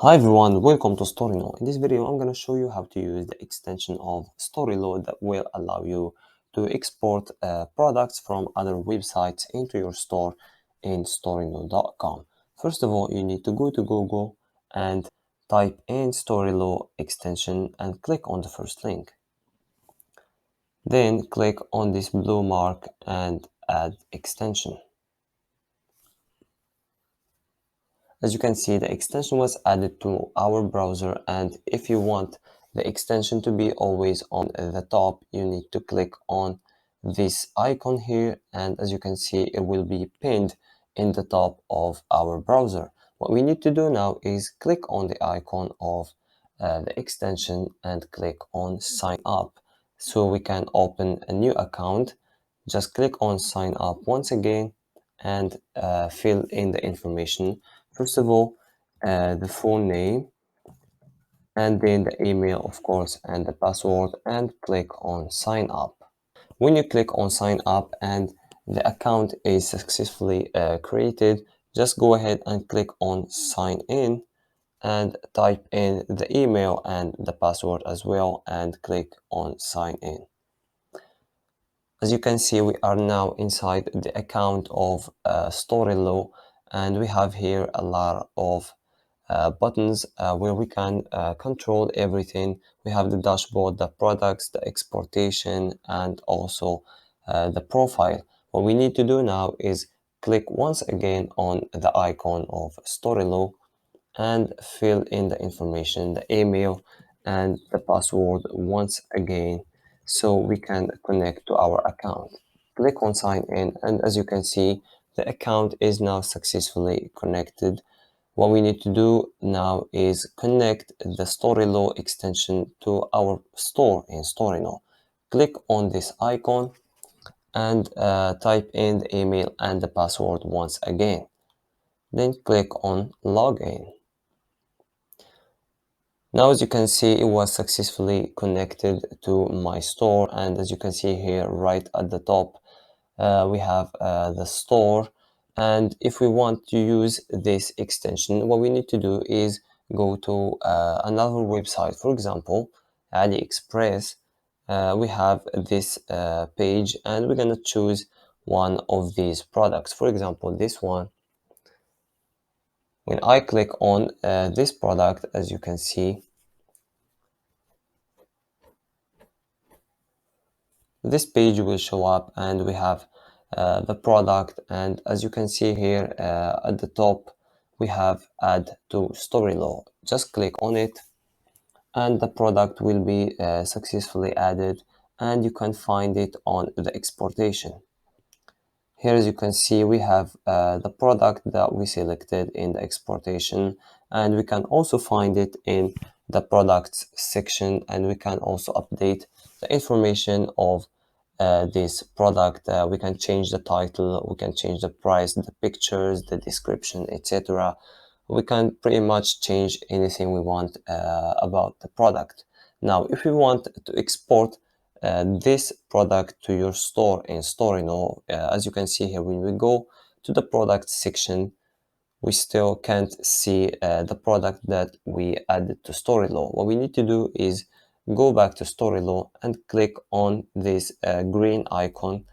Hi everyone, welcome to Storeino. In this video, I'm going to show you how to use the extension of storeilo that will allow you to export products from other websites into your store in storeino.com. First of all, you need to go to Google and type in storeilo extension and click on the first link. Then click on this blue mark and add extension. As you can see, the extension was added to our browser, and if you want the extension to be always on the top, you need to click on this icon here, and as you can see, it will be pinned in the top of our browser. What we need to do now is click on the icon of the extension and click on sign up so we can open a new account. Just click on sign up once again and fill in the information. First of all, the full name, and then the email, of course, and the password, and click on sign up. When you click on sign up and the account is successfully created, just go ahead and click on sign in and type in the email and the password as well and click on sign in. As you can see, we are now inside the account of storeilo, and we have here a lot of buttons where we can control everything. We have the dashboard, the products, the exportation, and also the profile. What we need to do now is click once again on the icon of storeilo and fill in the information, the email and the password once again so we can connect to our account. Click on sign in, and as you can see, the account is now successfully connected. What we need to do now is connect the storeilo extension to our store in Storeino. Click on this icon and type in the email and the password once again. Then click on login. Now, as you can see, it was successfully connected to my store, and as you can see here right at the top, we have the store. And if we want to use this extension, what we need to do is go to another website. For example, AliExpress. We have this page, and we're gonna choose one of these products. For example, this one. When I click on this product, as you can see, this page will show up and we have the product, and as you can see here at the top we have add to storeilo. Just click on it and the product will be successfully added, and you can find it on the exportation. Here, as you can see, we have the product that we selected in the exportation, and we can also find it in the products section, and we can also update the information of this product. We can change the title, we can change the price, the pictures, the description, etc. We can pretty much change anything we want about the product. Now, if we want to export this product to your store in Storeino, as you can see here, when we go to the product section, we still can't see the product that we added to storeilo. What we need to do is go back to storeilo and click on this green icon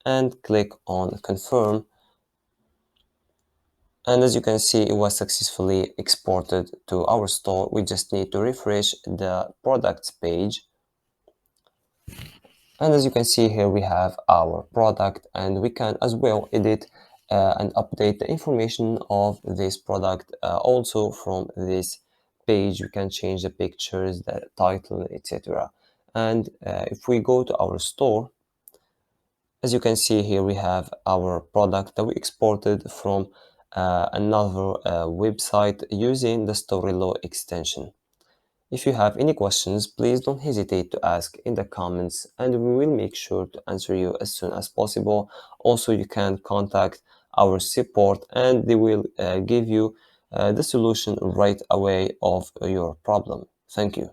and click on confirm. And as you can see, it was successfully exported to our store. We just need to refresh the products page. And as you can see here, we have our product, and we can as well edit and update the information of this product also from this page. We can change the pictures, the title, etc. And if we go to our store, as you can see here, we have our product that we exported from another website using the storeilo extension. If you have any questions, please don't hesitate to ask in the comments, and we will make sure to answer you as soon as possible. Also, you can contact our support and they will give you the solution right away of your problem. Thank you.